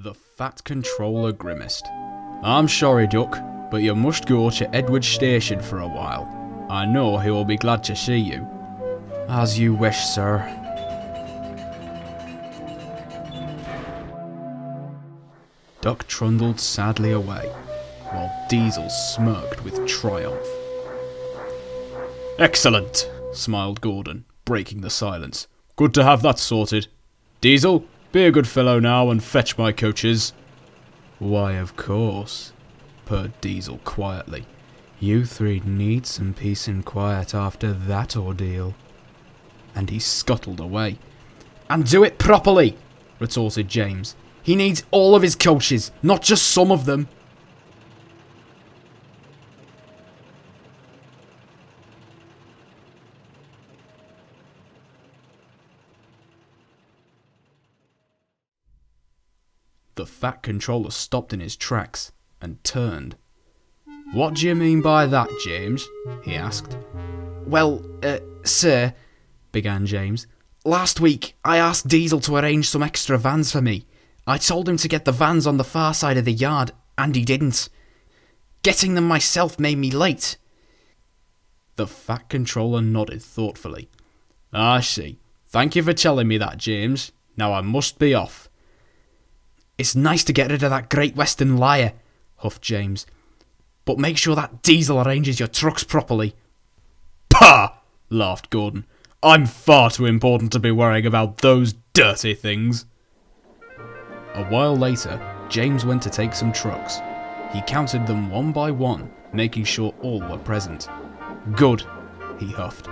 The fat controller grimaced. "I'm sorry, Duck, but you must go to Edward's station for a while. I know he will be glad to see you." "As you wish, sir." Duck trundled sadly away, while Diesel smirked with triumph. "Excellent," smiled Gordon, breaking the silence. "Good to have that sorted. Diesel, be a good fellow now and fetch my coaches." "Why, of course," purred Diesel quietly. "You three need some peace and quiet after that ordeal." And he scuttled away. "And do it properly," retorted James. "He needs all of his coaches, not just some of them." The fat controller stopped in his tracks and turned. "What do you mean by that, James?" he asked. "Well, sir," began James. "Last week I asked Diesel to arrange some extra vans for me. I told him to get the vans on the far side of the yard, and he didn't. Getting them myself made me late." The fat controller nodded thoughtfully. "I see. Thank you for telling me that, James. Now I must be off." "It's nice to get rid of that Great Western liar," huffed James. "But make sure that Diesel arranges your trucks properly." "Pah!" laughed Gordon. "I'm far too important to be worrying about those dirty things." A while later, James went to take some trucks. He counted them one by one, making sure all were present. "Good," he huffed.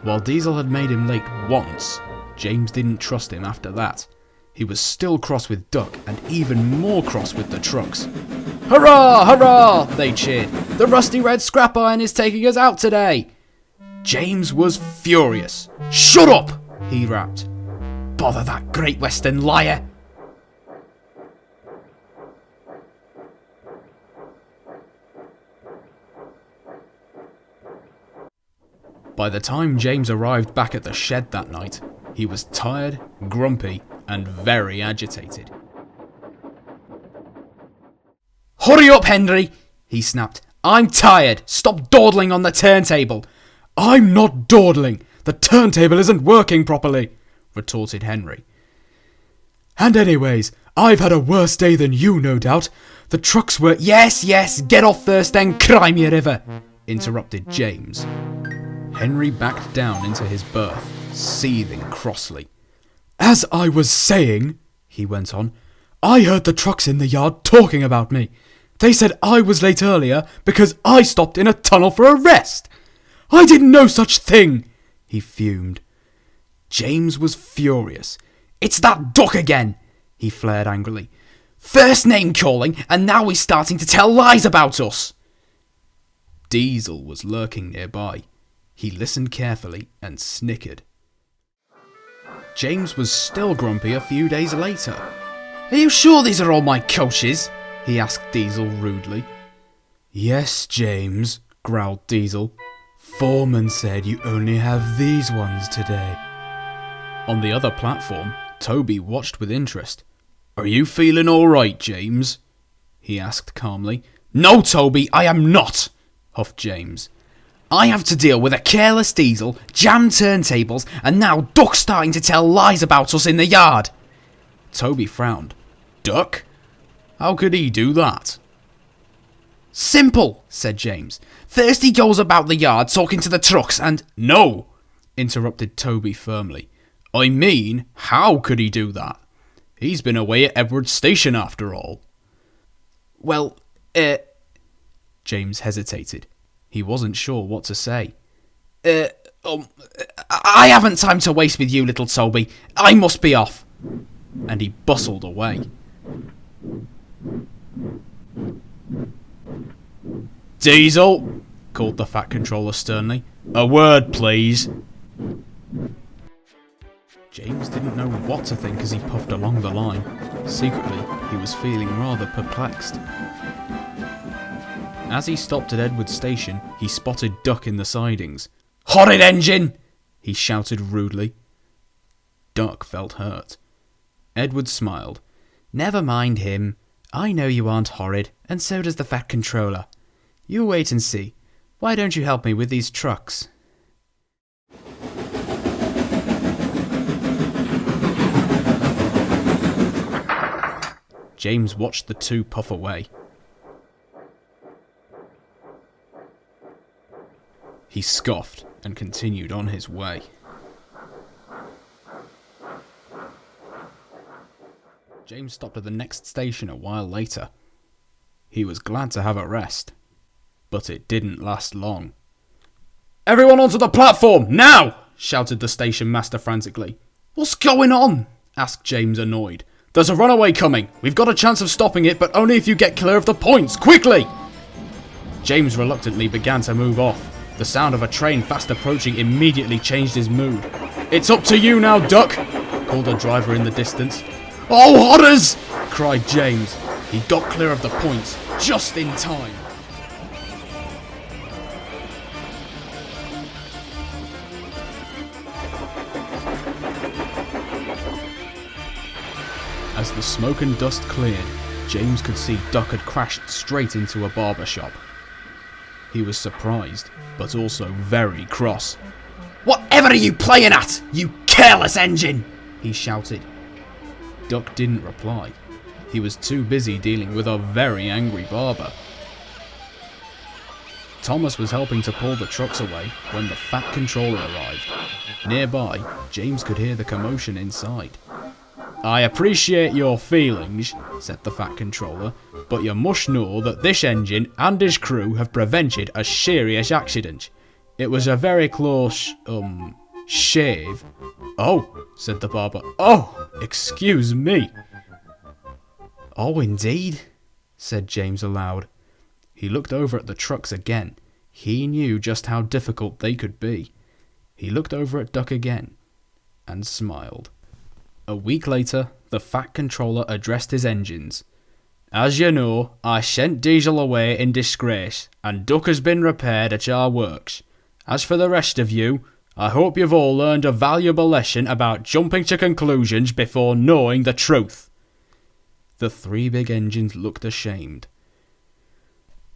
While Diesel had made him late once, James didn't trust him after that. He was still cross with Duck and even more cross with the trucks. "Hurrah! Hurrah!" they cheered. "The rusty red scrap iron is taking us out today." James was furious. "Shut up!" he rapped. "Bother that Great Western liar!" By the time James arrived back at the shed that night, he was tired, grumpy, and very agitated. "Hurry up, Henry!" he snapped. "I'm tired! Stop dawdling on the turntable!" "I'm not dawdling! The turntable isn't working properly!" retorted Henry. "And anyways, I've had a worse day than you, no doubt. The trucks were—" Yes, get off first then, cry me a river!" interrupted James. Henry backed down into his berth, seething crossly. "As I was saying," he went on, "I heard the trucks in the yard talking about me. They said I was late earlier because I stopped in a tunnel for a rest. I did no such thing," he fumed. James was furious. "It's that Duck again," he flared angrily. "First name calling, and now he's starting to tell lies about us." Diesel was lurking nearby. He listened carefully and snickered. James was still grumpy a few days later. "Are you sure these are all my coaches?" he asked Diesel rudely. "Yes, James," growled Diesel. "Foreman said you only have these ones today." On the other platform, Toby watched with interest. "Are you feeling all right, James?" he asked calmly. "No, Toby, I am not," huffed James. "I have to deal with a careless Diesel, jammed turntables, and now Duck starting to tell lies about us in the yard." Toby frowned. "Duck? How could he do that?" "Simple," said James. "First he goes about the yard talking to the trucks and—" "No," interrupted Toby firmly. "I mean, how could he do that? He's been away at Edward's station after all." "Well, James hesitated. He wasn't sure what to say. I haven't time to waste with you, little Toby. I must be off." And he bustled away. "Diesel," called the fat controller sternly. "A word, please." James didn't know what to think as he puffed along the line. Secretly, he was feeling rather perplexed. As he stopped at Edward's station, he spotted Duck in the sidings. "Horrid engine!" he shouted rudely. Duck felt hurt. Edward smiled. Never mind him. I know you aren't horrid, and so does the Fat Controller. You wait and see. Why don't you help me with these trucks? James watched the two puff away. He scoffed and continued on his way. James stopped at the next station a while later. He was glad to have a rest, but it didn't last long. "Everyone onto the platform, now!" shouted the station master frantically. "What's going on?" asked James, annoyed. "There's a runaway coming. We've got a chance of stopping it, but only if you get clear of the points. Quickly!" James reluctantly began to move off. The sound of a train fast approaching immediately changed his mood. "It's up to you now, Duck!" called a driver in the distance. "Oh, horrors!" cried James. He got clear of the points just in time. As the smoke and dust cleared, James could see Duck had crashed straight into a barber shop. He was surprised, but also very cross. "Whatever are you playing at, you careless engine?" he shouted. Duck didn't reply. He was too busy dealing with a very angry barber. Thomas was helping to pull the trucks away when the Fat Controller arrived. Nearby, James could hear the commotion inside. "I appreciate your feelings," said the Fat Controller, "but you must know that this engine and his crew have prevented a serious accident. It was a very close, shave." "Oh," said the barber. "Oh, excuse me." "Oh, indeed," said James aloud. He looked over at the trucks again. He knew just how difficult they could be. He looked over at Duck again and smiled. A week later, the Fat Controller addressed his engines. "As you know, I sent Diesel away in disgrace, and Duck has been repaired at our works. As for the rest of you, I hope you've all learned a valuable lesson about jumping to conclusions before knowing the truth." The three big engines looked ashamed.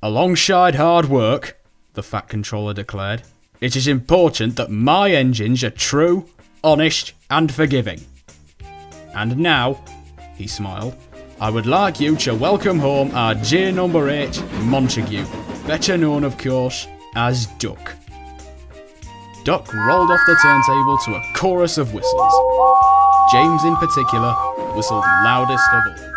"Alongside hard work," the Fat Controller declared, "it is important that my engines are true, honest, and forgiving. And now," he smiled, "I would like you to welcome home our dear number 8, Montague, better known, of course, as Duck." Duck rolled off the turntable to a chorus of whistles. James, in particular, whistled loudest of all.